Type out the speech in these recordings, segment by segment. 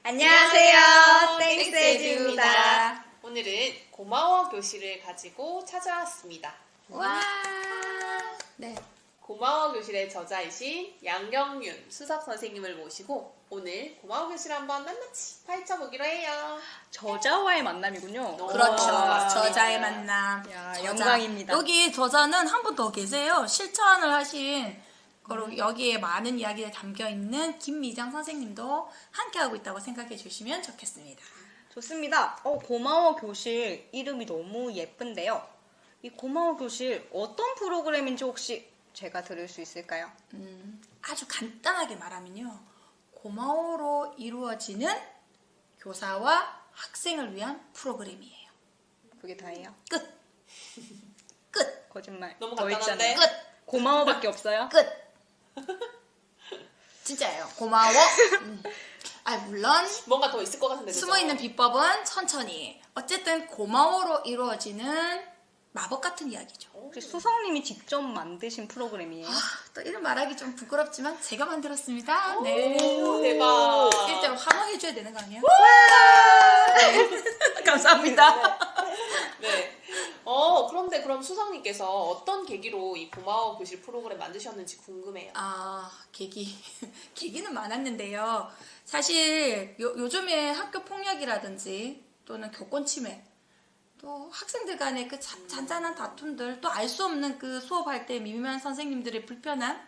안녕하세요. 땡스에듀입니다. 오늘은 고마워 교실을 가지고 찾아왔습니다. 와. 네. 고마워 교실의 저자이신 양경윤 수석 선생님을 모시고 오늘 고마워 교실 한번 낱낱이 파헤쳐 보기로 해요. 저자와의 만남이군요. 그렇죠. 와. 저자의 만남. 야, 저자. 영광입니다. 여기 저자는 한 분 더 계세요. 실천을 하신 거로 여기에 많은 이야기가 담겨 있는 김미장 선생님도 함께하고 있다고 생각해 주시면 좋겠습니다. 좋습니다. 고마워 교실 이름이 너무 예쁜데요. 이 고마워 교실 어떤 프로그램인지 혹시 제가 들을 수 있을까요? 아주 간단하게 말하면요. 고마워로 이루어지는 교사와 학생을 위한 프로그램이에요. 그게 다예요? 끝. 끝. 거짓말. 너무 더 간단한데? 있잖아요. 끝. 고마워밖에 없어요? 끝. 진짜예요. 고마워. 물론 뭔가 더 있을 것 같은데 그죠? 숨어있는 비법은 천천히. 어쨌든 고마워로 이루어지는 마법 같은 이야기죠. 혹시 수성님이 직접 만드신 프로그램이에요? 또 이름 말하기 좀 부끄럽지만 제가 만들었습니다. 네. 오, 대박. 일단 환호해줘야 되는 거 아니에요? 감사합니다. 네. 그런데 그럼 수석님께서 어떤 계기로 이 고마워 교실 프로그램 만드셨는지 궁금해요. 계기는 많았는데요. 사실 요즘에 학교 폭력이라든지 또는 교권 침해 또 학생들 간의 그 잔잔한 다툼들 또 알 수 없는 그 수업할 때 미묘한 선생님들의 불편함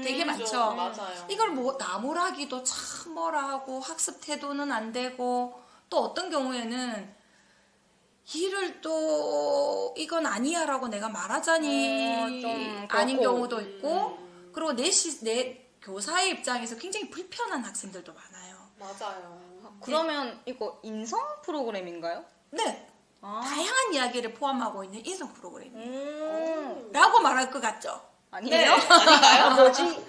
되게 그죠? 많죠. 맞아요. 이걸 나무라기도 참 뭐라 하고 학습 태도는 안 되고 또 어떤 경우에는 일을 또 이건 아니야라고 내가 말하자니 좀 아닌 그렇고. 경우도 있고 그리고 내 교사의 입장에서 굉장히 불편한 학생들도 많아요. 맞아요. 그러면 이거 인성 프로그램인가요? 네. 다양한 이야기를 포함하고 있는 인성 프로그램이에요. 라고 말할 것 같죠? 아니에요? 아닌가요? 뭐지?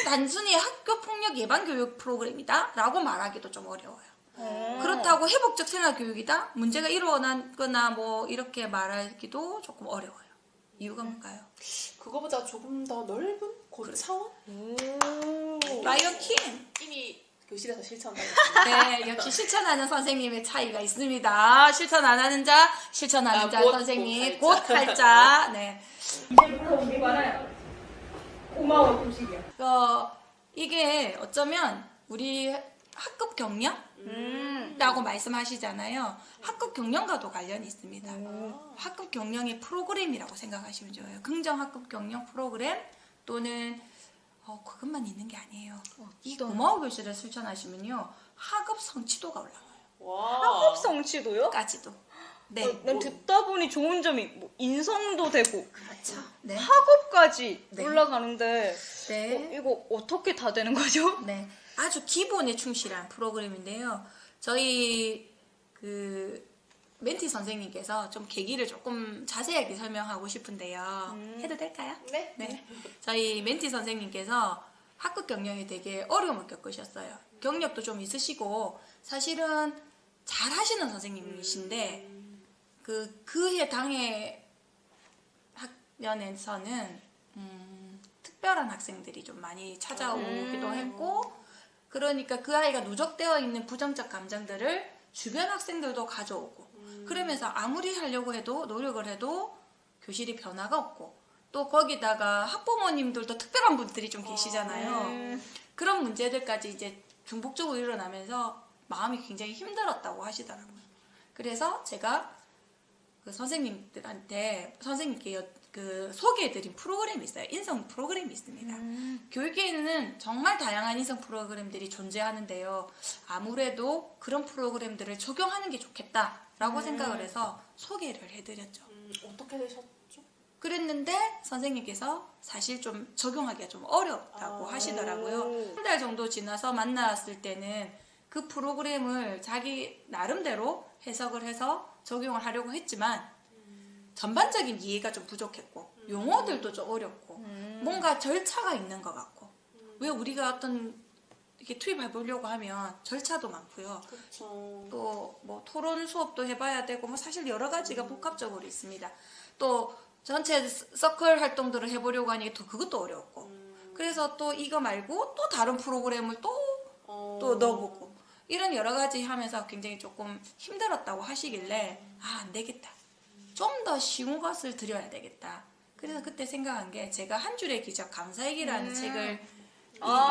단순히 학교 폭력 예방 교육 프로그램이다 라고 말하기도 좀 어려워요. 그렇다고 회복적 생활교육이다? 문제가 일어났거나 뭐 이렇게 말하기도 조금 어려워요. 이유가 뭘까요? 그거보다 조금 더 넓은 고차원? 라이언 킹! 이미 교실에서 실천하고 네, 역시 실천하는 선생님의 차이가 있습니다. 실천 안 하는 자, 실천하는 자 곧 선생님, 곧 곧 할 자. 네. 이제부터 우리가 고마워 교실이야. 이게 어쩌면 우리 학급 경영? 라고 말씀하시잖아요. 학급 경영과도 관련이 있습니다. 학급 경영의 프로그램이라고 생각하시면 좋아요. 긍정 학급 경영 프로그램 또는 그것만 있는 게 아니에요. 이 고마워 교실을 실천하시면요. 학업 성취도가 올라가요. 와. 학업 성취도요? 까지도. 네. 난 듣다 보니 좋은 점이 뭐 인성도 되고 그렇죠. 네. 학업까지 네. 올라가는데 네. 이거 어떻게 다 되는 거죠? 네. 아주 기본에 충실한 프로그램인데요. 저희 멘티 선생님께서 좀 계기를 조금 자세하게 설명하고 싶은데요. 해도 될까요? 네. 네. 저희 멘티 선생님께서 학급 경영에 되게 어려움을 겪으셨어요. 경력도 좀 있으시고 사실은 잘 하시는 선생님이신데 그해 당해 학년에서는 특별한 학생들이 좀 많이 찾아오기도 했고 그러니까 그 아이가 누적되어 있는 부정적 감정들을 주변 학생들도 가져오고 그러면서 아무리 하려고 해도 노력을 해도 교실이 변화가 없고 또 거기다가 학부모님들도 특별한 분들이 좀 계시잖아요. 그런 문제들까지 이제 중복적으로 일어나면서 마음이 굉장히 힘들었다고 하시더라고요. 그래서 제가 그 선생님께 소개해드린 프로그램이 있어요. 인성 프로그램이 있습니다. 교육계에는 정말 다양한 인성 프로그램들이 존재하는데요. 아무래도 그런 프로그램들을 적용하는 게 좋겠다라고 생각을 해서 소개를 해드렸죠. 어떻게 되셨죠? 그랬는데 선생님께서 사실 좀 적용하기가 좀 어렵다고 하시더라고요. 한 달 정도 지나서 만났을 때는 그 프로그램을 자기 나름대로 해석을 해서 적용을 하려고 했지만 전반적인 이해가 좀 부족했고 용어들도 좀 어렵고 뭔가 절차가 있는 것 같고 왜 우리가 어떤 이렇게 투입해 보려고 하면 절차도 많고요. 그렇죠. 또 뭐 토론 수업도 해봐야 되고 뭐 사실 여러 가지가 복합적으로 있습니다. 또 전체 서클 활동들을 해보려고 하니 또 그것도 어려웠고 그래서 그래서 또 이거 말고 또 다른 프로그램을 또 어. 넣어보고 이런 여러 가지 하면서 굉장히 조금 힘들었다고 하시길래 안 되겠다. 좀 더 쉬운 것을 드려야 되겠다. 그래서 그때 생각한 게 제가 한 줄의 기적 감사일기라는 책을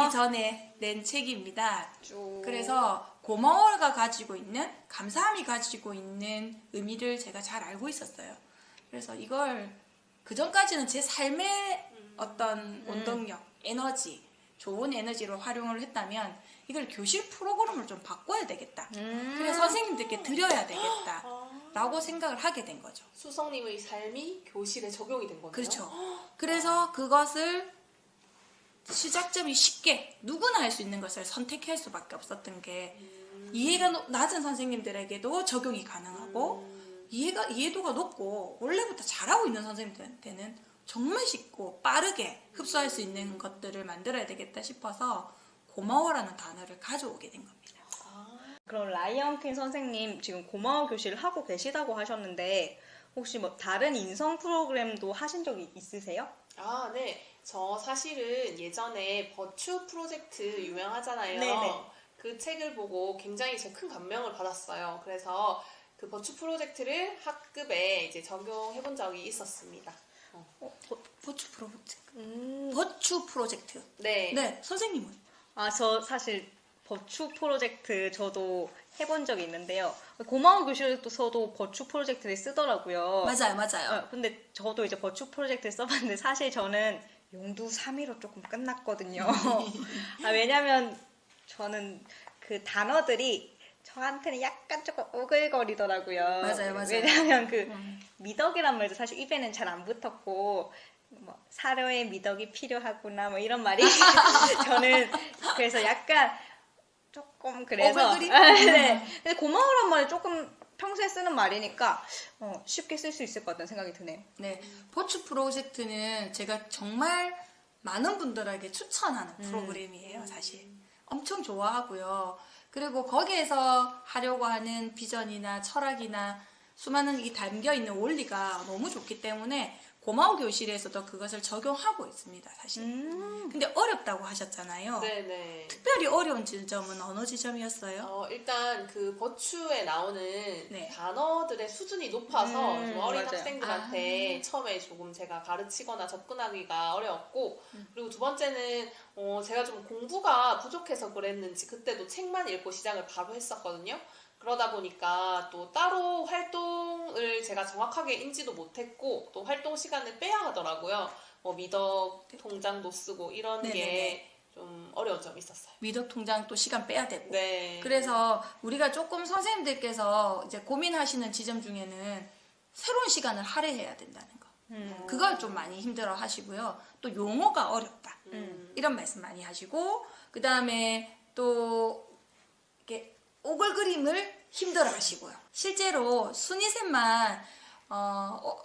이전에 낸 책입니다. 그래서 고마워가 가지고 있는 감사함이 가지고 있는 의미를 제가 잘 알고 있었어요. 그래서 이걸 그 전까지는 제 삶의 어떤 원동력, 에너지, 좋은 에너지로 활용을 했다면 이걸 교실 프로그램을 좀 바꿔야 되겠다. 그래서 선생님들께 드려야 되겠다. 라고 생각을 하게 된 거죠. 수성님의 삶이 교실에 적용이 된 거네요. 그렇죠. 그래서 그것을 시작점이 쉽게 누구나 할 수 있는 것을 선택할 수밖에 없었던 게 이해가 낮은 선생님들에게도 적용이 가능하고 이해도가 높고 원래부터 잘하고 있는 선생님들한테는 정말 쉽고 빠르게 흡수할 수 있는 것들을 만들어야 되겠다 싶어서 고마워라는 단어를 가져오게 된 겁니다. 그럼 라이언킹 선생님 지금 고마워 교실을 하고 계시다고 하셨는데 혹시 뭐 다른 인성 프로그램도 하신 적이 있으세요? 아, 네. 저 사실은 예전에 버추 프로젝트 유명하잖아요. 네네. 그 책을 보고 굉장히 제가 큰 감명을 받았어요. 그래서 그 버추 프로젝트를 학급에 이제 적용해 본 적이 있었습니다. 버추 프로젝트. 버추 프로젝트. 네. 네, 선생님은? 저 사실 버추 프로젝트 저도 해본 적이 있는데요. 고마워 교실에서도 버추 프로젝트를 쓰더라고요. 맞아요. 근데 저도 이제 버추 프로젝트를 써봤는데 사실 저는 용두 3위로 조금 끝났거든요. 왜냐면 저는 그 단어들이 저한테는 약간 조금 오글거리더라고요. 맞아요. 왜냐면 그 미덕이란 말도 사실 입에는 잘 안 붙었고 뭐 사료에 미덕이 필요하구나 뭐 이런 말이 저는 그래서 약간 조금 그래서 오글거림? 네. 근데 고마워란 말이 조금 평소에 쓰는 말이니까 쉽게 쓸 수 있을 것 같다는 생각이 드네요. 네, 버추 프로젝트는 제가 정말 많은 분들에게 추천하는 프로그램이에요, 사실. 엄청 좋아하고요. 그리고 거기에서 하려고 하는 비전이나 철학이나 수많은 이 담겨있는 원리가 너무 좋기 때문에 고마워 교실에서도 그것을 적용하고 있습니다, 사실. 근데 어렵다고 하셨잖아요. 네네. 특별히 어려운 지점은 어느 지점이었어요? 일단 그 버추에 나오는 네. 단어들의 수준이 높아서 좀 어린 맞아요. 학생들한테 처음에 조금 제가 가르치거나 접근하기가 어려웠고 그리고 두 번째는 제가 좀 공부가 부족해서 그랬는지 그때도 책만 읽고 시작을 바로 했었거든요. 그러다 보니까 또 따로 활동을 제가 정확하게 인지도 못했고 또 활동 시간을 빼야 하더라고요. 미덕 통장도 쓰고 이런 네네네. 게 좀 어려운 점이 있었어요. 미덕 통장 또 시간 빼야 되고. 네. 그래서 우리가 조금 선생님들께서 이제 고민하시는 지점 중에는 새로운 시간을 할애해야 된다는 거. 그걸 좀 많이 힘들어 하시고요. 또 용어가 어렵다. 이런 말씀 많이 하시고, 그 다음에 또 이렇게 오글거림을 힘들어 하시고요. 실제로 순이쌤만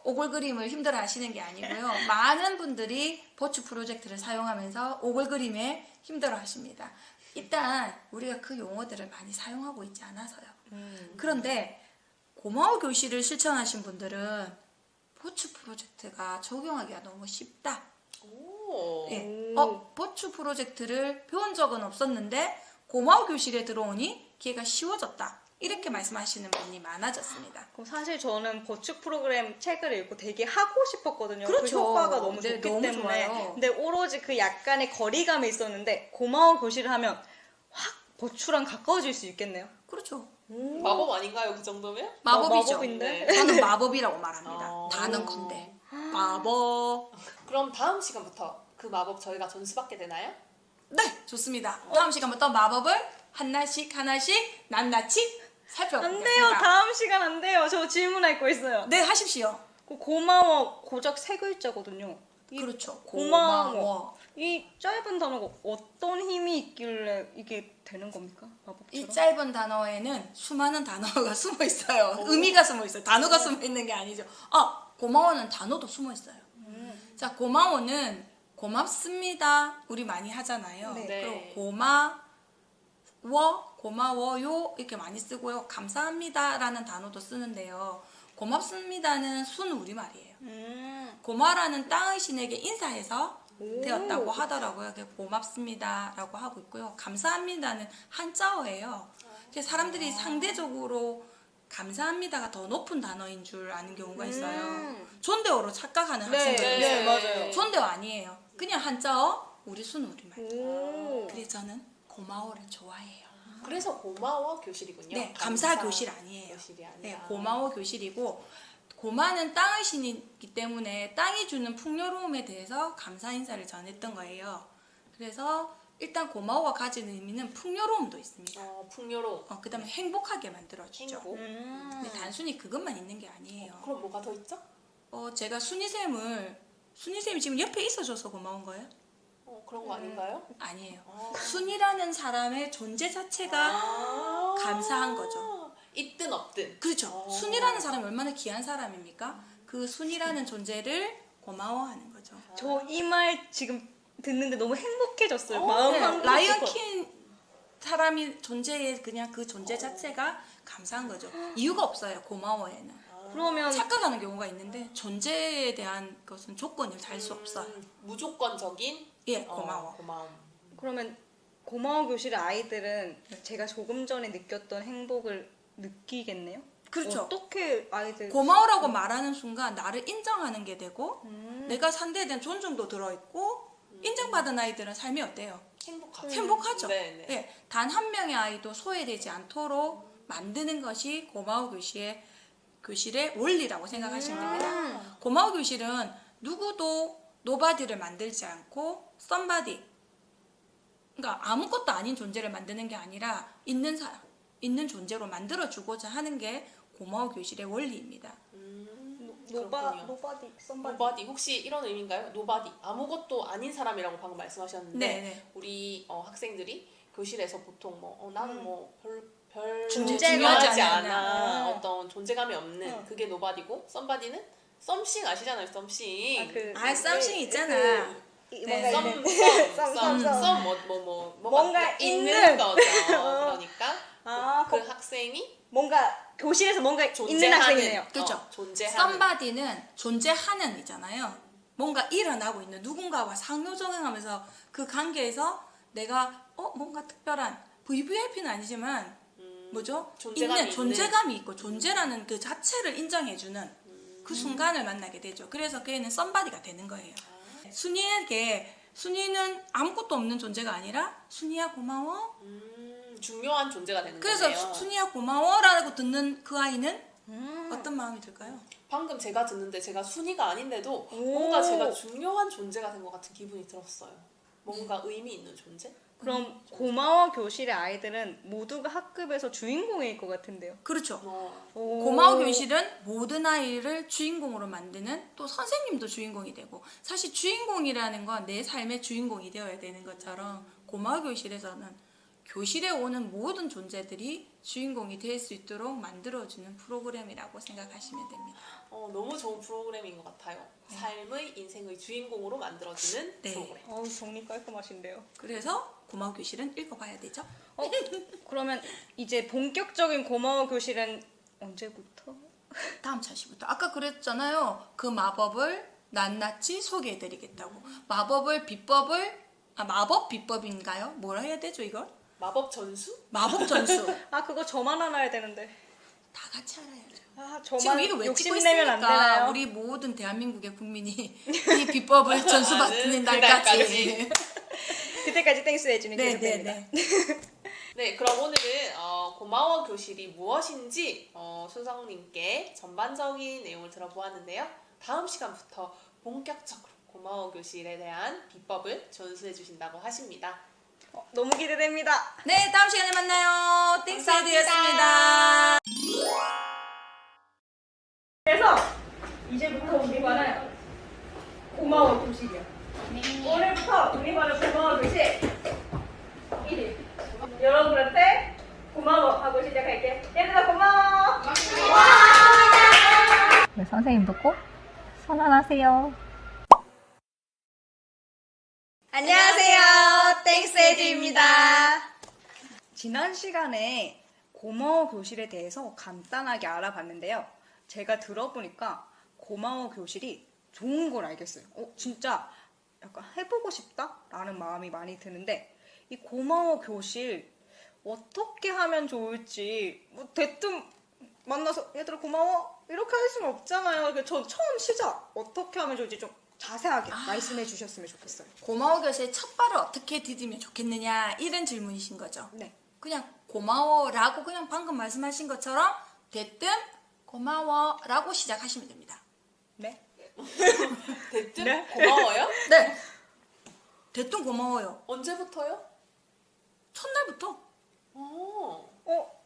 오글거림을 힘들어 하시는 게 아니고요. 많은 분들이 버추 프로젝트를 사용하면서 오글거림에 힘들어 하십니다. 일단 우리가 그 용어들을 많이 사용하고 있지 않아서요. 그런데 고마워 교실을 실천하신 분들은 버추 프로젝트가 적용하기가 너무 쉽다. 오. 예. 버추 프로젝트를 배운 적은 없었는데 고마워 교실에 들어오니 기회가 쉬워졌다. 이렇게 말씀하시는 분이 많아졌습니다. 그럼 사실 저는 버추 프로그램 책을 읽고 되게 하고 싶었거든요. 그렇죠. 그 효과가 너무 네, 좋기 너무 때문에. 좋아요. 근데 오로지 그 약간의 거리감이 있었는데 고마워 교실을 하면 확 버추랑 가까워질 수 있겠네요. 그렇죠. 마법 아닌가요? 그 정도면? 마법이죠. 마법인데? 네. 저는 마법이라고 말합니다. 어. 단언컨대. 마법. 그럼 다음 시간부터 그 마법 저희가 전수받게 되나요? 네, 좋습니다. 다음 시간부터 마법을 하나씩 낱낱이 살펴보겠습니다. 안 돼요. 다음 시간 안 돼요. 저 질문할 거 있어요. 네, 하십시오. 고마워 고작 3글자거든요. 그렇죠. 고마워. 이 짧은 단어가 어떤 힘이 있길래 이게 되는 겁니까? 마법처럼? 이 짧은 단어에는 수많은 단어가 숨어 있어요. 의미가 숨어 있어요. 단어가 숨어 있는 게 아니죠. 고마워는 단어도 숨어 있어요. 자, 고마워는 고맙습니다. 우리 많이 하잖아요. 네. 네. 그리고 고마워요 이렇게 많이 쓰고요. 감사합니다라는 단어도 쓰는데요. 고맙습니다는 순 우리말이에요. 고마라는 땅의 신에게 인사해서 되었다고 하더라고요. 그래서 고맙습니다라고 하고 있고요. 감사합니다는 한자어예요. 그래서 사람들이 상대적으로 감사합니다가 더 높은 단어인 줄 아는 경우가 있어요. 존대어로 착각하는 네, 학생들이 네, 있어요. 맞아요. 존대어 아니에요. 그냥 한자어, 우리 순 우리말. 오. 그래서 저는 고마워를 좋아해요. 그래서 고마워 교실이군요. 네, 감사 교실 아니에요. 교실이 아니라. 네, 고마워 교실이고 고마는 땅의 신이기 때문에 땅이 주는 풍요로움에 대해서 감사 인사를 전했던 거예요. 그래서 일단 고마워가 가지는 의미는 풍요로움도 있습니다. 풍요로움. 그다음에 행복하게 만들어주죠. 행복. 근데 단순히 그것만 있는 게 아니에요. 그럼 뭐가 더 있죠? 제가 순이쌤이 지금 옆에 있어줘서 고마운 거예요? 그런 거 아닌가요? 아니에요. 아. 순이라는 사람의 존재 자체가 감사한 거죠. 있든 없든. 그렇죠. 순이라는 사람이 얼마나 귀한 사람입니까? 그 순이라는 존재를 고마워하는 거죠. 저 이 말 지금 듣는데 너무 행복해졌어요. 어, 마음 네, 한 라이언 구석. 킹 사람이 존재에 그냥 그 존재 자체가 감사한 거죠. 이유가 없어요. 고마워에는. 그러면 착각하는 경우가 있는데 존재에 대한 것은 조건을 달 수 없어요. 무조건적인 예, 고마워. 고마움. 그러면 고마워 교실의 아이들은 제가 조금 전에 느꼈던 행복을 느끼겠네요. 그렇죠. 어떻게 아이들 고마워라고 말하는 순간 나를 인정하는 게 되고 음. 내가 상대에 대한 존중도 들어있고 인정받은 아이들은 삶이 어때요? 행복하죠. 행복하죠. 네, 네. 예, 단 한 명의 아이도 소외되지 않도록 만드는 것이 고마워 교실의 원리라고 생각하시면 됩니다. 고마워 교실은 누구도 노바디를 만들지 않고 썸바디, 그러니까 아무것도 아닌 존재를 만드는 게 아니라 있는 사람, 있는 존재로 만들어주고자 하는 게 고마워 교실의 원리입니다. 그렇군요. 노바디 썸바디 노바디 혹시 이런 의미인가요? 노바디 아무것도 아닌 사람이라고 방금 말씀하셨는데 네, 네. 우리 학생들이 교실에서 보통 나는 별 존재가 중요하지 중요하지 않아 않아. 어떤 존재감이 없는 그게 노바디고 썸바디는 썸씽 아시잖아요 썸씽 썸씽 있잖아. 네. 썸 뭔가 있는 있는. 거죠. 그러니까 아, 그 학생이 뭔가 교실에서 뭔가 있는 존재하는 학생이네요. 그렇죠. 존재하는 썸바디는 존재하는이잖아요. 뭔가 일어나고 있는 누군가와 상호작용하면서 그 관계에서 내가 뭔가 특별한 VVIP는 아니지만 뭐죠? 존재감이 있고 존재라는 그 자체를 인정해주는 그 순간을 만나게 되죠. 그래서 그 애는 썸바디가 되는 거예요. 순이는 아무것도 없는 존재가 아니라 순이야 고마워. 중요한 존재가 되는 그래서 거네요. 순이야 고마워라고 듣는 그 아이는 어떤 마음이 들까요? 방금 제가 듣는데 제가 순위가 아닌데도 오. 뭔가 제가 중요한 존재가 된 것 같은 기분이 들었어요. 뭔가 의미 있는 존재? 그럼 고마워 교실의 아이들은 모두가 학급에서 주인공일 것 같은데요. 그렇죠. 오. 고마워 교실은 모든 아이를 주인공으로 만드는 또 선생님도 주인공이 되고 사실 주인공이라는 건 내 삶의 주인공이 되어야 되는 것처럼 고마워 교실에서는 교실에 오는 모든 존재들이 주인공이 될 수 있도록 만들어주는 프로그램이라고 생각하시면 됩니다. 너무 좋은 프로그램인 것 같아요. 삶의 인생의 주인공으로 만들어주는 네. 프로그램. 정리 깔끔하신데요. 그래서 고마워 교실은 읽어봐야 되죠. 그러면 이제 본격적인 고마워 교실은 언제부터? 다음 차시부터. 아까 그랬잖아요. 그 마법을 낱낱이 소개해드리겠다고. 마법 비법인가요? 뭐라 해야 되죠 이걸? 마법 전수? 마법 전수. 그거 저만 알아야 되는데. 다 같이 알아야죠. 저만 지금 이거 외치고 욕심내면 안 있으니까 되나요? 우리 모든 대한민국의 국민이 이 비법을 전수받는 날까지. 그때까지 땡스 해주는 게 네, 계속됩니다. 네, 그럼 오늘은 고마워 교실이 무엇인지 순성님께 전반적인 내용을 들어보았는데요. 다음 시간부터 본격적으로 고마워 교실에 대한 비법을 전수해 주신다고 하십니다. 너무 기대됩니다. 네, 다음 시간에 만나요. 감사합니다. 땡스헤드였습니다. 그래서 이제부터 우리 반은 고마워 교실이야. 오늘부터 우리 반은 고마워 교실 1일. 여러분한테 고마워 하고 시작할게. 얘들아 고마워. 네, 선생님도 꼭 선언하세요. 안녕하세요. 땡스에드입니다. 지난 시간에 고마워 교실에 대해서 간단하게 알아봤는데요. 제가 들어보니까 고마워 교실이 좋은 걸 알겠어요. 진짜 약간 해보고 싶다라는 마음이 많이 드는데 이 고마워 교실 어떻게 하면 좋을지 뭐 대뜸 만나서 얘들아 고마워 이렇게 할 수는 없잖아요. 그래서 전 처음 시작 어떻게 하면 좋을지 좀 자세하게 말씀해 주셨으면 좋겠어요. 고마워 교실 첫 발을 어떻게 디디면 좋겠느냐 이런 질문이신 거죠. 네. 그냥 고마워라고 그냥 방금 말씀하신 것처럼 대뜸 고마워라고 시작하시면 됩니다. 네. 대뜸 네? 고마워요? 네. 대뜸 고마워요. 언제부터요? 첫날부터. 어.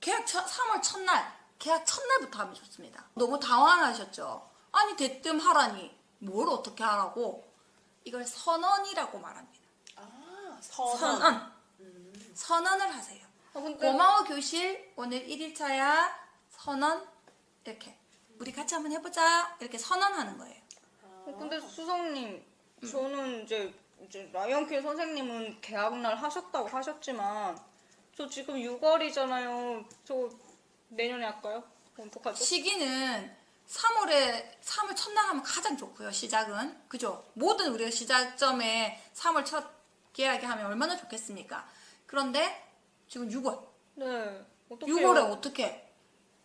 계약 3월 첫날. 계약 첫날부터 하면 좋습니다. 너무 당황하셨죠? 아니 대뜸 하라니. 뭘 어떻게 하라고. 이걸 선언이라고 말합니다. 아, 선언. 선언. 선언을 하세요. 근데 고마워 교실 오늘 1일차야. 선언. 이렇게. 우리 같이 한번 해보자. 이렇게 선언하는 거예요. 근데 수성님 저는 이제 라이언킹 선생님은 개학날 하셨다고 하셨지만 저 지금 6월이잖아요. 저 내년에 할까요? 어떡하죠? 시기는 3월 첫날 하면 가장 좋고요. 시작은. 그죠? 모든 우리가 시작점에 3월 첫 계약이 하면 얼마나 좋겠습니까? 그런데 지금 6월. 네. 어떡해요? 6월에 어떻게?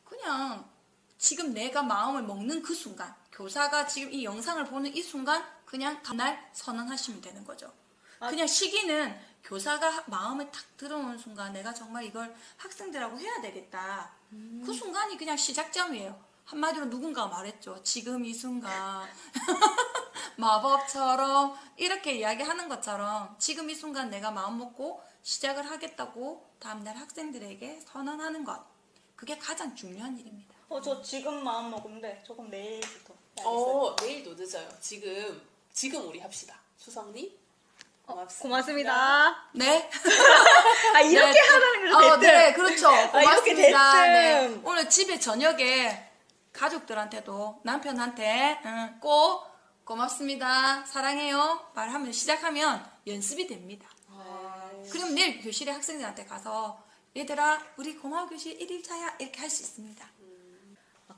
그냥 지금 내가 마음을 먹는 그 순간, 교사가 지금 이 영상을 보는 이 순간 그냥 다음날 선언하시면 되는 거죠. 그냥 시기는 교사가 마음에 탁 들어오는 순간 내가 정말 이걸 학생들하고 해야 되겠다. 그 순간이 그냥 시작점이에요. 한마디로 누군가가 말했죠. 지금 이 순간 마법처럼 이렇게 이야기하는 것처럼 지금 이 순간 내가 마음 먹고 시작을 하겠다고 다음날 학생들에게 선언하는 것. 그게 가장 중요한 일입니다. 저 지금 마음 먹은데 조금 내일부터 해야겠어요. 내일도 늦어요. 지금 우리 합시다. 수성님. 고맙습니다. 고맙습니다. 네. 아 이렇게 네. 하라는 거죠. 네, 그렇죠. 고맙습니다. 이렇게 대뜸. 네. 오늘 집에 저녁에 가족들한테도 남편한테 꼭 고맙습니다. 사랑해요. 말하면 시작하면 연습이 됩니다. 그럼 내일 교실에 학생들한테 가서 얘들아 우리 고마워 교실 1일차야 이렇게 할 수 있습니다.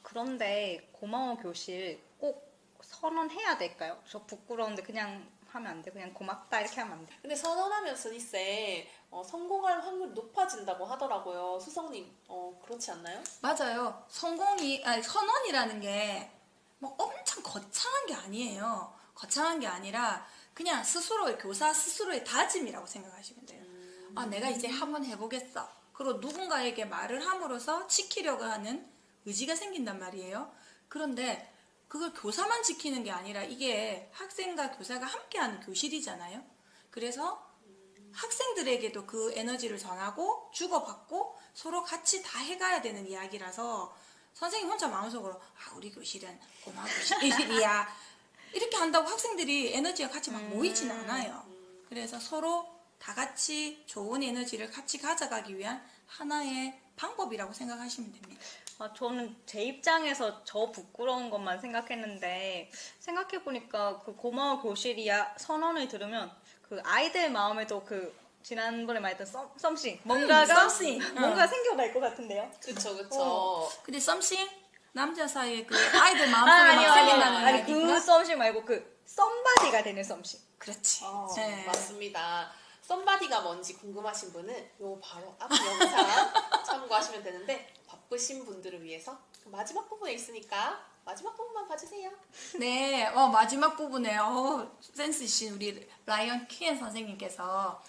그런데 고마워 교실 꼭 선언해야 될까요? 저 부끄러운데 그냥 하면 안 돼. 그냥 고맙다 이렇게 하면 안 돼. 근데 선언하면 스니쌤 성공할 확률이 높아진다고 하더라고요. 수성님 그렇지 않나요? 맞아요. 선언이라는 게 뭐 엄청 거창한 게 아니에요. 거창한 게 아니라 그냥 교사 스스로의 다짐이라고 생각하시면 돼요. 내가 이제 한번 해보겠어. 그리고 누군가에게 말을 함으로써 지키려고 하는 의지가 생긴단 말이에요. 그런데 그걸 교사만 지키는 게 아니라 이게 학생과 교사가 함께하는 교실이잖아요. 그래서 학생들에게도 그 에너지를 전하고 주고받고 서로 같이 다 해가야 되는 이야기라서 선생님 혼자 마음속으로 우리 교실은 고마워 교실 1일이야 이렇게 한다고 학생들이 에너지가 같이 막 모이진 않아요. 그래서 서로 다 같이 좋은 에너지를 같이 가져가기 위한 하나의 방법이라고 생각하시면 됩니다. 저는 제 입장에서 저 부끄러운 것만 생각했는데 생각해보니까 그 고마워 교실이야 선언을 들으면 그 아이들 마음에도 그 지난번에 말했던 썸씽 뭔가가 뭔가 생겨날 것 같은데요. 그쵸. 근데 썸씽 남자 사이에 그 아이들 마음속에 막 생긴다는 아니 이야기구나. 그 썸씽 말고 그 썸바디가 되는 썸씽. 그렇지. 네. 맞습니다. 썸바디가 뭔지 궁금하신 분은 요 바로 앞 영상 참고하시면 되는데 바쁘신 분들을 위해서 마지막 부분에 있으니까 마지막 부분만 봐주세요. 네, 마지막 부분에 센스 있으신 우리 라이언 키엔 선생님께서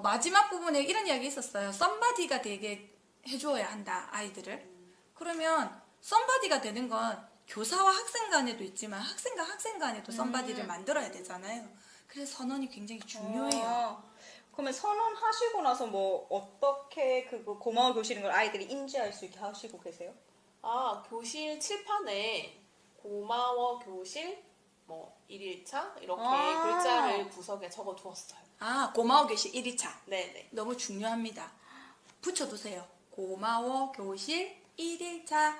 마지막 부분에 이런 이야기 있었어요. 썸바디가 되게 해줘야 한다 아이들을. 그러면 썸바디가 되는 건 교사와 학생 간에도 있지만 학생과 학생 간에도 썸바디를 만들어야 되잖아요. 그래서 선언이 굉장히 중요해요. 그러면 선언하시고 나서 뭐 어떻게 그거 고마워 교실인 걸 아이들이 인지할 수 있게 하시고 계세요? 교실 칠판에 고마워 교실 1일차 이렇게 글자를 구석에 적어 두었어요. 고마워 교실 1일차. 네네. 너무 중요합니다. 붙여두세요. 고마워 교실 1일차.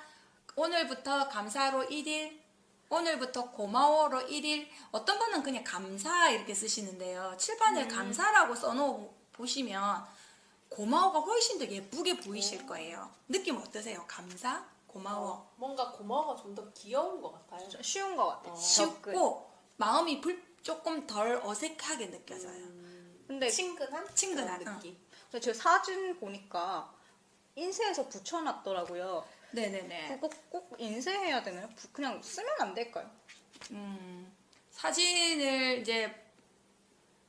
오늘부터 감사로 1일. 오늘부터 고마워로 1일. 어떤 분은 그냥 감사 이렇게 쓰시는데요. 칠판에 감사라고 써놓고 보시면 고마워가 훨씬 더 예쁘게 보이실 거예요. 느낌 어떠세요? 감사, 고마워. 뭔가 고마워가 좀 더 귀여운 것 같아요. 쉬운 것 같아요. 쉽고 마음이 조금 덜 어색하게 느껴져요. 근데 친근한, 그런 느낌. 근데 제가 사진 보니까 인쇄해서 붙여놨더라고요. 네네네. 그거 꼭 인쇄해야 되나요? 그냥 쓰면 안 될까요? 사진을 이제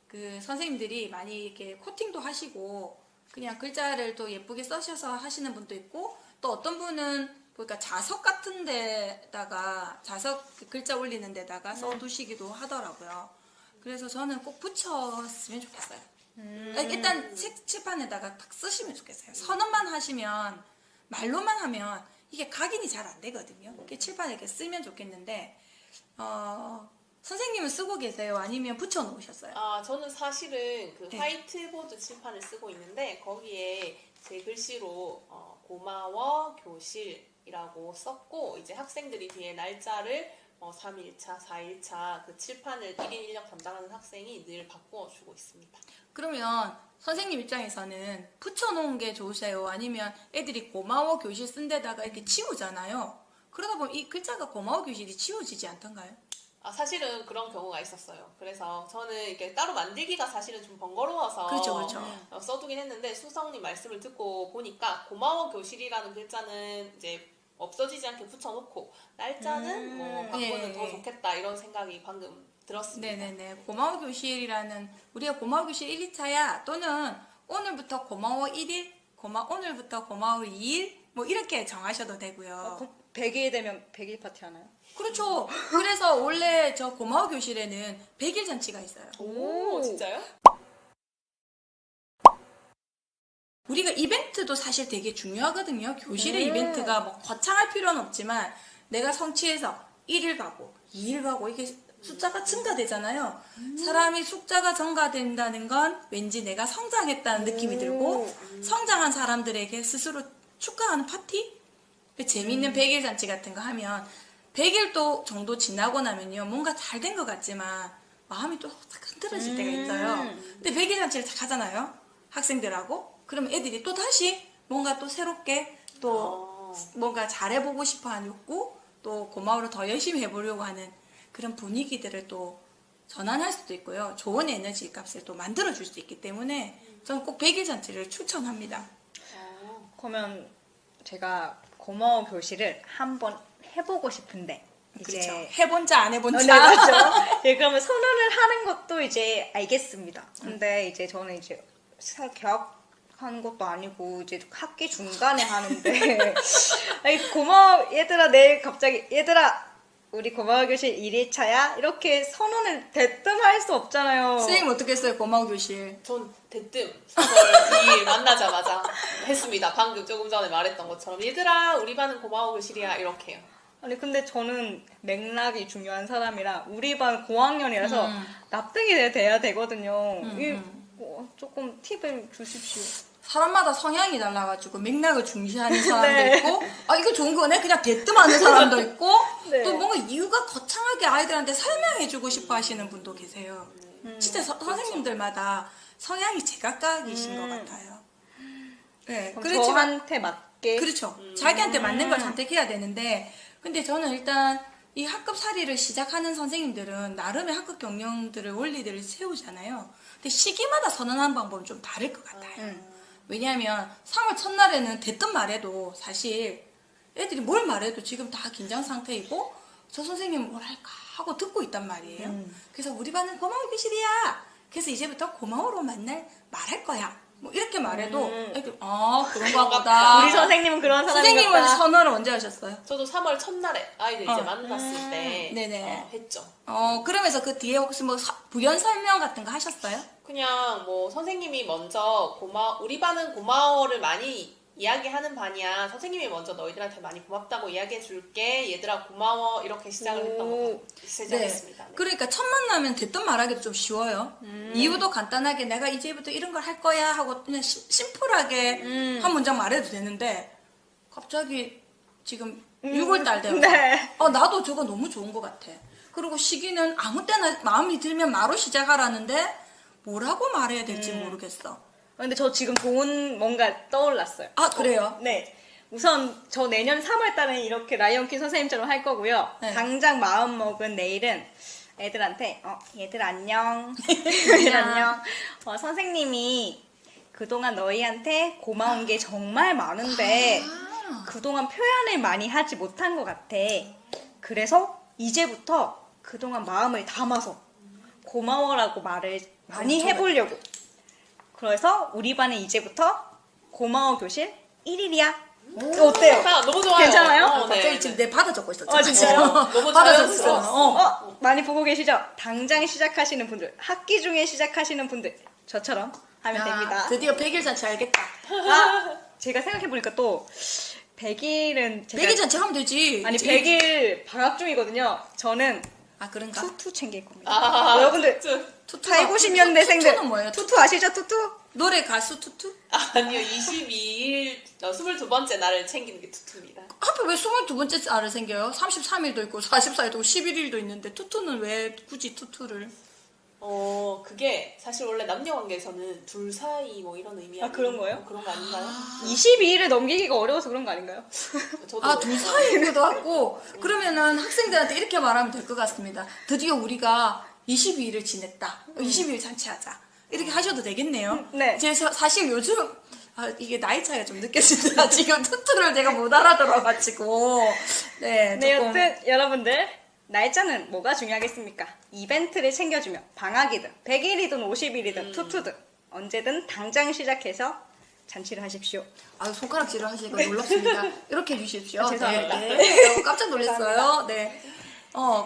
그 선생님들이 많이 이렇게 코팅도 하시고 그냥 글자를 또 예쁘게 써셔서 하시는 분도 있고 또 어떤 분은 그러니까 자석 같은 데다가 자석 그 글자 올리는 데다가 써두시기도 하더라고요. 그래서 저는 꼭 붙였으면 좋겠어요. 일단 칠판에다가 딱 쓰시면 좋겠어요. 선언만 하시면 말로만 하면 이게 각인이 잘 안 되거든요. 이렇게 칠판에 이렇게 쓰면 좋겠는데 선생님은 쓰고 계세요? 아니면 붙여놓으셨어요? 저는 사실은 그 네. 화이트보드 칠판을 쓰고 있는데 거기에 제 글씨로 고마워 교실이라고 썼고 이제 학생들이 뒤에 날짜를 3일차, 4일차 그 칠판을 1인 1력 담당하는 학생이 늘 바꾸어 주고 있습니다. 그러면 선생님 입장에서는 붙여놓은 게 좋으세요? 아니면 애들이 고마워 교실 쓴 데다가 이렇게 치우잖아요. 그러다 보면 이 글자가 고마워 교실이 치워지지 않던가요? 사실은 그런 경우가 있었어요. 그래서 저는 이렇게 따로 만들기가 사실은 좀 번거로워서 그렇죠. 써두긴 했는데 수성님 말씀을 듣고 보니까 고마워 교실이라는 글자는 이제 없어지지 않게 붙여놓고 날짜는 뭐 바꾸는 예. 더 좋겠다 이런 생각이 방금 들었습니다. 네네네. 고마워 교실이라는 우리가 고마워 교실 1일차야 또는 오늘부터 고마워 1일, 오늘부터 고마워 2일 뭐 이렇게 정하셔도 되고요. 그럼 100일 되면 100일 파티 하나요? 그렇죠. 그래서 원래 저 고마워 교실에는 100일 잔치가 있어요. 오, 진짜요? 우리가 이벤트도 사실 되게 중요하거든요. 교실의 네. 이벤트가 뭐 거창할 필요는 없지만 내가 성취해서 1일 가고 2일 가고 이게 숫자가 증가되잖아요. 사람이 숫자가 증가된다는 건 왠지 내가 성장했다는 느낌이 들고 성장한 사람들에게 스스로 축하하는 파티? 재미있는 100일 잔치 같은 거 하면 100일 또 정도 지나고 나면요. 뭔가 잘 된 것 같지만 마음이 또 흔들어질 때가 있어요. 근데 100일 잔치를 딱 하잖아요. 학생들하고. 그러면 애들이 또 다시 뭔가 또 새롭게 또 뭔가 잘해보고 싶어 하는 욕구 또 고마워를 더 열심히 해보려고 하는 그런 분위기들을 또 전환할 수도 있고요. 좋은 에너지 값을 또 만들어줄 수 있기 때문에 저는 꼭 100일 잔치를 추천합니다. 그러면 제가 고마워 교실을 한번 해보고 싶은데 이제 그렇죠. 해본 자 안 해본 네, 자. 맞죠. 예, 그러면 선언을 하는 것도 이제 알겠습니다. 근데 이제 저는 이제 개학하는 것도 아니고 이제 학기 중간에 하는데 아니, 고마워 얘들아 내일 갑자기 얘들아 우리 고마워 교실 1일차야 이렇게 선언을 대뜸 할 수 없잖아요. 선생님 어떻게 했어요? 고마워 교실. 전 대뜸 3월 2일 만나자마자 했습니다. 방금 조금 전에 말했던 것처럼 얘들아 우리 반은 고마워 교실이야 이렇게요. 아니 근데 저는 맥락이 중요한 사람이라 우리 반 고학년이라서 납득이 돼야 되거든요. 조금 팁을 주십시오. 사람마다 성향이 달라가지고 맥락을 중시하는 사람도 네. 있고 이거 좋은 거네 그냥 대뜸 하는 사람도 있고 네. 또 뭔가 이유가 거창하게 아이들한테 설명해주고 싶어 하시는 분도 계세요. 진짜 선생님들마다 성향이 제각각이신 것 같아요. 네, 그럼 그렇지만 저한테 맞게 그렇죠. 자기한테 맞는 걸 선택해야 되는데 근데 저는 일단 이 학급 살이를 시작하는 선생님들은 나름의 학급 경영들을 원리들을 세우잖아요. 근데 시기마다 선언하는 방법은 좀 다를 것 같아요. 왜냐하면 3월 첫날에는 대뜸 말해도 사실 애들이 뭘 말해도 지금 다 긴장 상태이고 저 선생님은 뭘 할까 하고 듣고 있단 말이에요. 그래서 우리 반은 고마워 교실이야. 그래서 이제부터 고마워로 말할 거야. 뭐 이렇게 말해도 애들 그런가 보다. 우리 선생님은 그런 사람이 선생님은 같다. 선언을 언제 하셨어요? 저도 3월 첫날에 아이들 이제 만났을 때 네네. 했죠. 그러면서 그 뒤에 혹시 뭐 부연 설명 같은 거 하셨어요? 그냥 뭐 선생님이 먼저 우리 반은 고마워를 많이 이야기하는 반이야. 선생님이 먼저 너희들한테 많이 고맙다고 이야기해 줄게. 얘들아 고마워. 이렇게 시작을 했던 거 시작했습니다. 네. 그러니까 첫 만나면 대뜸 말하기도 좀 쉬워요. 이유도 간단하게 내가 이제부터 이런 걸 할 거야 하고 그냥 심플하게 한 문장 말해도 되는데 갑자기 지금 6월달 되고 네. 나도 저거 너무 좋은 것 같아. 그리고 시기는 아무 때나 마음이 들면 바로 시작하라는데 뭐라고 말해야 될지 모르겠어. 근데 저 지금 좋은 뭔가 떠올랐어요. 그래요? 네. 우선 저 내년 3월 달에 이렇게 라이언킹 선생님처럼 할 거고요. 네. 당장 마음 먹은 내일은 애들한테 얘들 안녕. 얘들 안녕. 선생님이 그동안 너희한테 고마운 게 정말 많은데 그동안 표현을 많이 하지 못한 것 같아. 그래서 이제부터 그동안 마음을 담아서 고마워라고 말을 많이 해보려고. 그래서 우리 반은 이제부터 고마워 교실 1일이야. 어때요? 너무 좋아요. 괜찮아요? 갑자기 지금 내 받아 적고 있었잖아. 진짜요? 너무 받아 자연스러워. 적었어. 많이 보고 계시죠? 당장 시작하시는 분들, 학기 중에 시작하시는 분들, 저처럼 하면 됩니다. 드디어 100일 잔치 알겠다. 제가 생각해보니까 또 100일은 100일 잔치 하면 되지. 아니 100일 방학 중이거든요. 저는 그런가? 투투 챙길 겁니다. 여러분들 투투가 8, 90년대생들 투투는 뭐예요? 투투 아시죠? 투투? 노래 가수 투투? 아니요, 22일, 22번째 날을 챙기는 게 투투입니다. 하필 왜 22번째 날을 생겨요? 33일도 있고 44일도 있고 11일도 있는데 투투는 왜 굳이 투투를? 그게 사실 원래 남녀 관계에서는 둘 사이 뭐 이런 의미 그런 거예요? 그런 거 아닌가요? 22일을 넘기기가 어려워서 그런 거 아닌가요? 저도 둘 사이이기도 하고 그러면은 학생들한테 이렇게 말하면 될 것 같습니다. 드디어 우리가 22일을 지냈다. 22일 잔치하자. 이렇게 하셔도 되겠네요. 네. 이제 사실 요즘 이게 나이 차이가 좀 느껴진다. 지금 투투를 내가 못 알아들어가지고 네, 네, 조금 여튼 여러분들 날짜는 뭐가 중요하겠습니까? 이벤트를 챙겨주면 방학이든 100일이든 50일이든 투투든 언제든 당장 시작해서 잔치를 하십시오. 손가락질을 하시니까 놀랍습니다. 이렇게 해주십시오. 죄송합니다. 네. 너무 깜짝 놀랐어요. 네.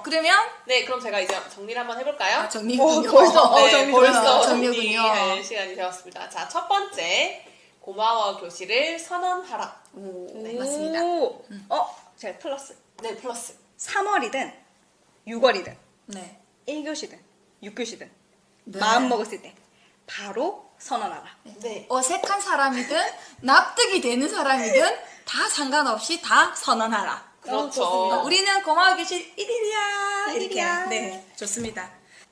그러면 네, 그럼 제가 이제 정리를 한번 해볼까요? 정리군요. 네, 벌써 정리군요. 정리할 시간이 되었습니다. 자, 첫 번째, 고마워 교실을 선언하라. 네, 맞습니다. 제가 플러스. 네, 플러스. 3월이든 6월이든 네. 1교시든 6교시든 네. 마음 먹었을 때 바로 선언하라. 네. 어색한 사람이든 납득이 되는 사람이든 다 상관없이 다 선언하라. 그렇죠. 우리는 고마워 교실 1일이야. 이렇게. 일일이야. 네, 좋습니다.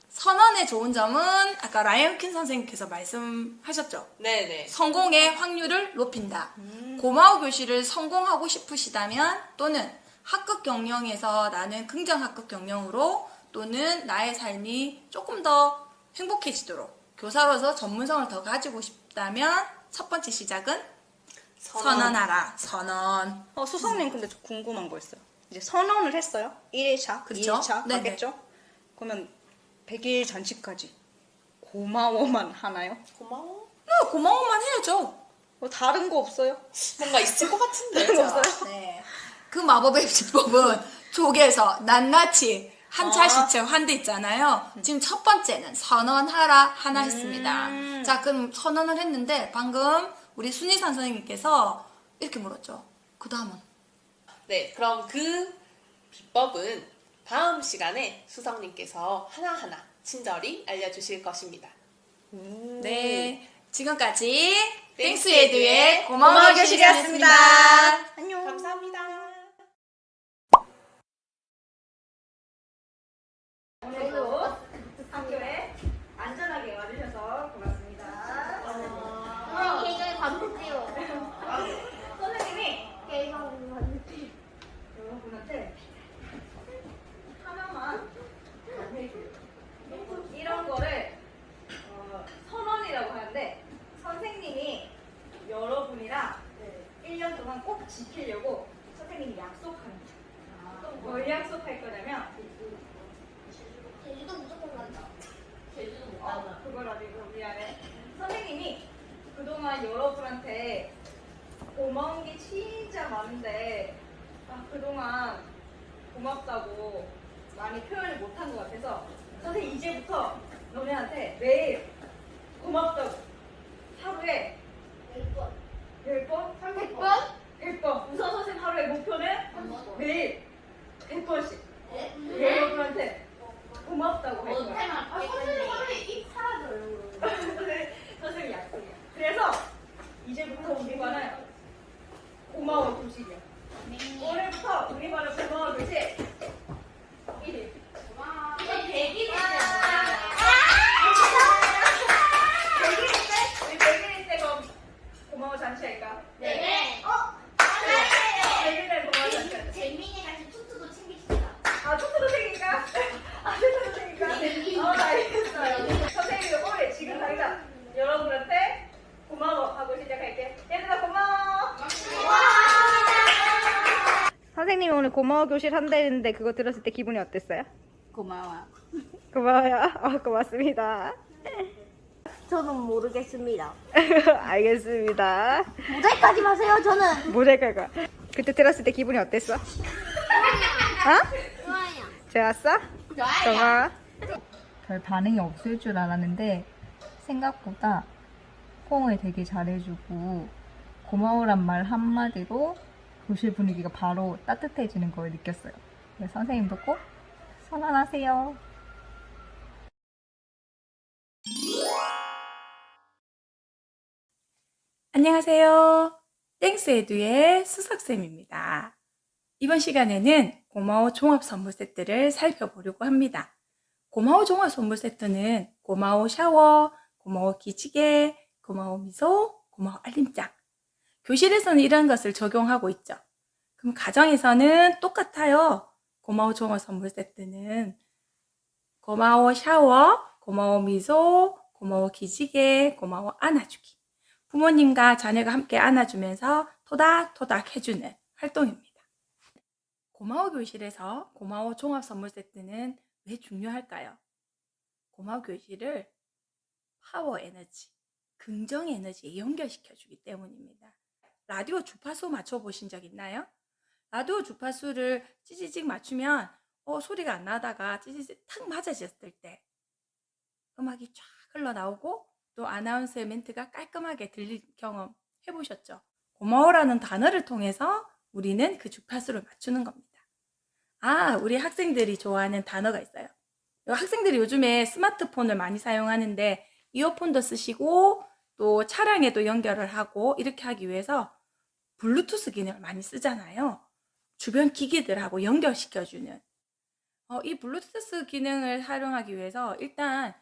선언의 좋은 점은 아까 라이언킨 선생님께서 말씀하셨죠. 네네. 성공의 확률을 높인다. 고마워 교실을 성공하고 싶으시다면 또는 학급 경영에서 나는 긍정 학급 경영으로 또는 나의 삶이 조금 더 행복해지도록 교사로서 전문성을 더 가지고 싶다면 첫 번째 시작은 선언하라. 선언. 수성님 근데 좀 궁금한 거 있어요. 이제 선언을 했어요. 1일차, 그쵸? 2일차 네네. 하겠죠? 그러면 100일 잔치까지 고마워만 하나요? 고마워? 고마워만 해야죠. 다른 거 없어요? 뭔가 있을 것 같은데. 다른 거 없어요? 네. 그 마법의 비법은 조개에서 낱낱이 한 차씩 한대 있잖아요. 지금 첫 번째는 선언하라 하나 했습니다. 자, 그럼 선언을 했는데 방금 우리 순희선 선생님께서 이렇게 물었죠. 그 다음은? 네, 그럼 그 비법은 다음 시간에 수성님께서 하나하나 친절히 알려주실 것입니다. 네. 지금까지 땡스 땡스에듀의 고마워 고마워 교실이었습니다. 교실이었습니다. 안녕. 감사합니다. 오늘도 학교에 안전하게 와주셔서 고맙습니다. 개가 반복돼요. 선생님이 개가 반복돼요. 여러분한테 하나만 해줘요. 이런 거를 선언이라고 하는데 선생님이 여러분이랑 1년 동안 꼭 지키려고 선생님이 약속하는 거예요. 뭘 약속할 거냐면 제주도 무조건 간다. 제주도 못 그걸 아니고 미안해. 선생님이 그동안 여러분한테 고마운 게 진짜 많은데 그동안 고맙다고 많이 표현을 못한 것 같아서 선생님 이제부터 너네한테 매일 고맙다고 하루에 10번. 10번? 100번? 100번. 우선 선생님 하루의 목표는 100번. 매일 100번씩 네? 여러분한테 고맙다고 할 거야. 테마 선생님 하루에 입 사라져요. 선생님 약속이야. 그래서 이제부터 우리 반은 고마워 교실이야. 오늘부터 우리 반은 고마워 교실 1일. 와. 100일이 우리 100일일 때 그럼 고마워 잔치할까? 네. 100일에 고마워 잔치. 재민이 같이 투투도 챙깁시다. 투투도 생길까? 투투도 생길까? 선생님이 오늘 고마워 교실 한다는데 그거 들었을 때 기분이 어땠어요? 고마워. 고마워요. 고맙습니다. 저는 모르겠습니다. 알겠습니다. 모자이크하지 마세요. 저는. 모자이크가. 그때 들었을 때 기분이 어땠어? 어? 좋아요. 좋았어? 고마워. 별 반응이 없을 줄 알았는데 생각보다 호응을 되게 잘해주고 고마워란 말 한마디로 교실 분위기가 바로 따뜻해지는 걸 느꼈어요. 그래서 선생님도 꼭 선언하세요. 안녕하세요. 땡스에듀의 수석쌤입니다. 이번 시간에는 고마워 종합 선물 세트를 살펴보려고 합니다. 고마워 종합 선물 세트는 고마워 샤워, 고마워 기지개, 고마워 미소, 고마워 알림장. 교실에서는 이런 것을 적용하고 있죠. 그럼 가정에서는 똑같아요. 고마워 종합 선물 세트는 고마워 샤워, 고마워 미소, 고마워 기지개, 고마워 안아주기. 부모님과 자녀가 함께 안아주면서 토닥토닥 해주는 활동입니다. 고마워 교실에서 고마워 종합 선물 세트는 왜 중요할까요? 고마워 교실을 파워 에너지, 긍정 에너지에 연결시켜주기 때문입니다. 라디오 주파수 맞춰보신 적 있나요? 라디오 주파수를 찌지직 맞추면 소리가 안 나다가 찌지직 탁 맞아졌을 때 음악이 쫙 흘러나오고 또 아나운서의 멘트가 깔끔하게 들릴 경험 해보셨죠? 고마워라는 단어를 통해서 우리는 그 주파수를 맞추는 겁니다. 우리 학생들이 좋아하는 단어가 있어요. 학생들이 요즘에 스마트폰을 많이 사용하는데 이어폰도 쓰시고 또 차량에도 연결을 하고 이렇게 하기 위해서 블루투스 기능을 많이 쓰잖아요. 주변 기기들하고 연결시켜주는 이 블루투스 기능을 활용하기 위해서 일단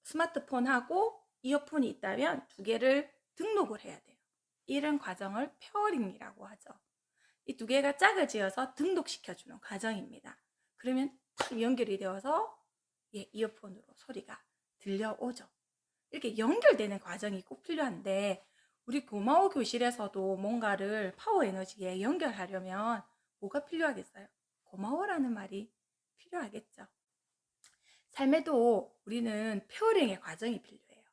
스마트폰하고 이어폰이 있다면 두 개를 등록을 해야 돼요. 이런 과정을 페어링이라고 하죠. 이 두 개가 짝을 지어서 등록시켜주는 과정입니다. 그러면 딱 연결이 되어서 이어폰으로 소리가 들려오죠. 이렇게 연결되는 과정이 꼭 필요한데 우리 고마워 교실에서도 뭔가를 파워 에너지에 연결하려면 뭐가 필요하겠어요? 고마워라는 말이 필요하겠죠. 삶에도 우리는 페어링의 과정이 필요해요.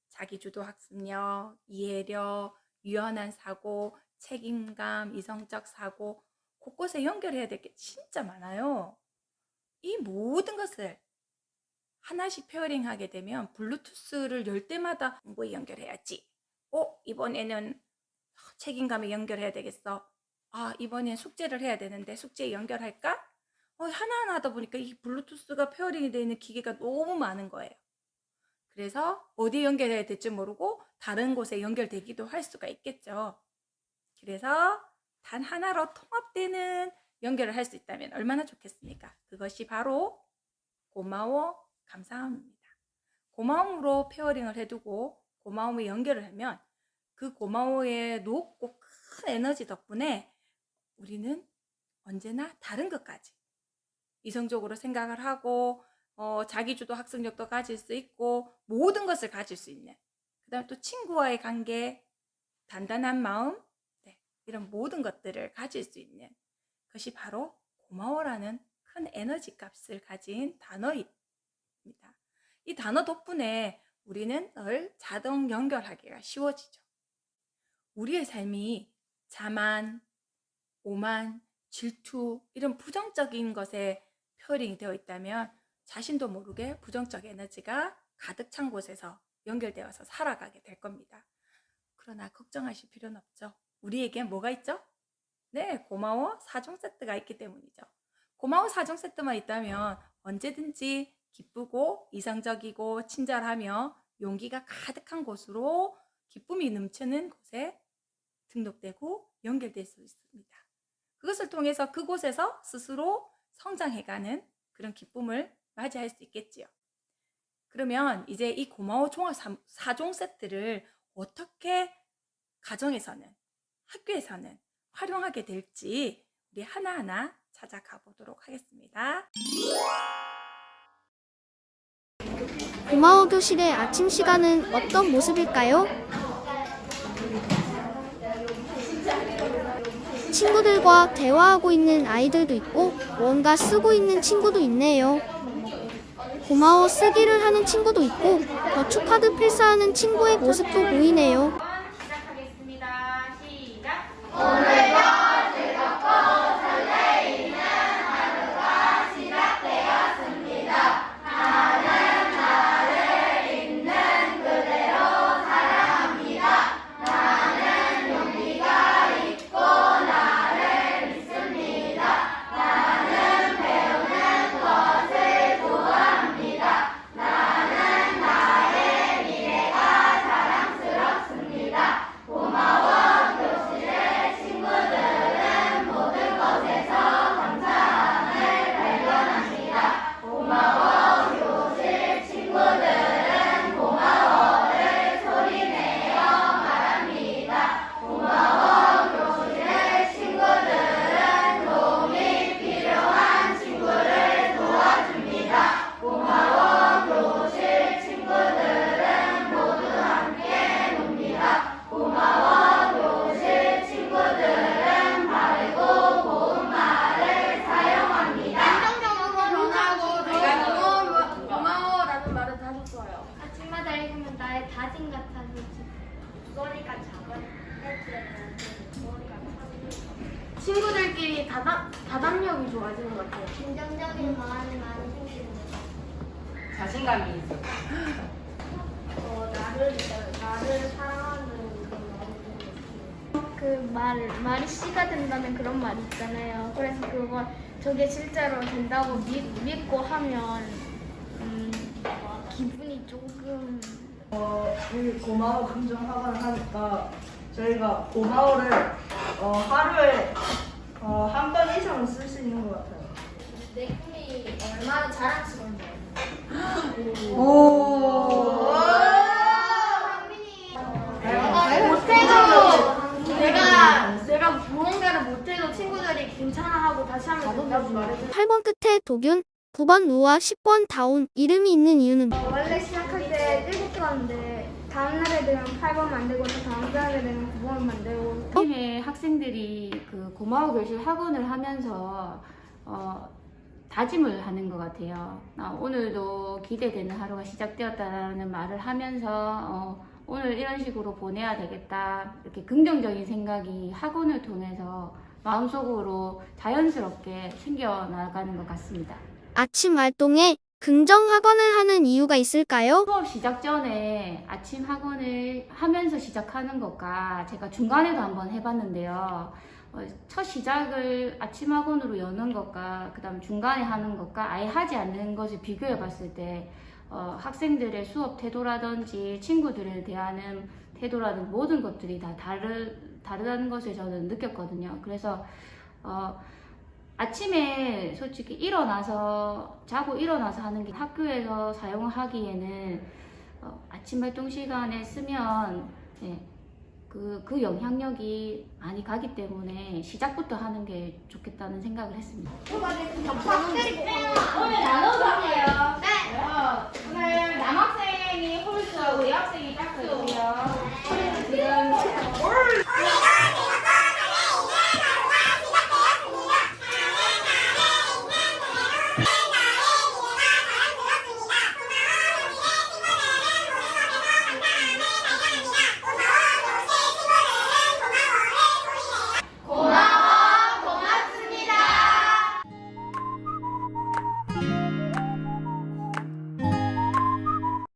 자기주도 학습력, 이해력, 유연한 사고, 책임감, 이성적 사고 곳곳에 연결해야 될 게 진짜 많아요. 이 모든 것을 하나씩 페어링하게 되면 블루투스를 열 때마다 뭐에 연결해야지. 이번에는 책임감에 연결해야 되겠어. 이번엔 숙제를 해야 되는데 숙제에 연결할까? 하나하나 하다 보니까 이 블루투스가 페어링이 되어 있는 기계가 너무 많은 거예요. 그래서 어디에 연결해야 될지 모르고 다른 곳에 연결되기도 할 수가 있겠죠. 그래서 단 하나로 통합되는 연결을 할 수 있다면 얼마나 좋겠습니까? 그것이 바로 고마워, 감사함입니다. 고마움으로 페어링을 해두고 고마움에 연결을 하면 그 고마워의 높고 큰 에너지 덕분에 우리는 언제나 다른 것까지 이성적으로 생각을 하고 자기주도 학습력도 가질 수 있고 모든 것을 가질 수 있는 그 다음에 또 친구와의 관계, 단단한 마음 이런 모든 것들을 가질 수 있는 것이 바로 고마워라는 큰 에너지 값을 가진 단어입니다. 이 단어 덕분에 우리는 늘 자동 연결하기가 쉬워지죠. 우리의 삶이 자만, 오만, 질투 이런 부정적인 것에 페어링이 되어 있다면 자신도 모르게 부정적 에너지가 가득 찬 곳에서 연결되어서 살아가게 될 겁니다. 그러나 걱정하실 필요는 없죠. 우리에겐 뭐가 있죠? 네, 고마워 4종 세트가 있기 때문이죠. 고마워 4종 세트만 있다면 언제든지 기쁘고 이성적이고 친절하며 용기가 가득한 곳으로 기쁨이 넘치는 곳에 등록되고 연결될 수 있습니다. 그것을 통해서 그곳에서 스스로 성장해가는 그런 기쁨을 맞이할 수 있겠지요. 그러면 이제 이 고마워 종합 4종 세트를 어떻게 가정에서는 학교에서는 활용하게 될지 우리 하나하나 찾아가 보도록 하겠습니다. 고마워 교실의 아침 시간은 어떤 모습일까요? 친구들과 대화하고 있는 아이들도 있고 뭔가 쓰고 있는 친구도 있네요. 고마워 쓰기를 하는 친구도 있고 거축카드 필사하는 친구의 모습도 보이네요. 시작하겠습니다. 시작. 고마워라는 말을 다시 써요. 아침마다 읽으면 나의 다짐 같아서 목소리가 작은 애들은 목소리가 커지고 친구들끼리 다담력이 좋아지는 것 같아요. 긍정적인 마음이 많이 생기는 것 같아요. 자신감이 있어. 나를 사랑하는 그런 마음이 생기는 것 같아요. 말이 씨가 된다는 그런 말이 있잖아요. 그래서 그걸 저게 실제로 된다고 믿고 하면 기분이 조금 되게 고마워 감정학원을 하니까 저희가 고마워를 하루에 한 번 이상은 쓸 수 있는 것 같아요. 내 꿈이 얼마나 자랑스러운지 오. 내가 무언가를 못해도 친구들이 괜찮아하고 다시 하면 된다고 말해줘. 8번 끝에 도균, 9번 루아, 10번 다운. 이름이 있는 이유는 원래 시작할 때 7개였는데 다음날에 되면 8번 만들고 또 다음 달에 되면 9번 만들고 팀의 학생들이 그 고마워 교실 학원을 하면서 다짐을 하는 것 같아요. 오늘도 기대되는 하루가 시작되었다는 말을 하면서 오늘 이런 식으로 보내야 되겠다. 이렇게 긍정적인 생각이 학원을 통해서 마음속으로 자연스럽게 생겨나가는 것 같습니다. 아침 활동에 긍정 학원을 하는 이유가 있을까요? 수업 시작 전에 아침 학원을 하면서 시작하는 것과 제가 중간에도 한번 해봤는데요. 첫 시작을 아침 학원으로 여는 것과 그 다음 중간에 하는 것과 아예 하지 않는 것을 비교해 봤을 때 학생들의 수업 태도라든지 친구들을 대하는 태도라든지 모든 것들이 다 다르다는 것을 저는 느꼈거든요. 그래서 아침에 솔직히 자고 일어나서 하는 게 학교에서 사용하기에는 아침 활동 시간에 쓰면 그 영향력이 많이 가기 때문에 시작부터 하는 게 좋겠다는 생각을 했습니다. 오늘 나눠서 할게요. 네. 오늘 남학생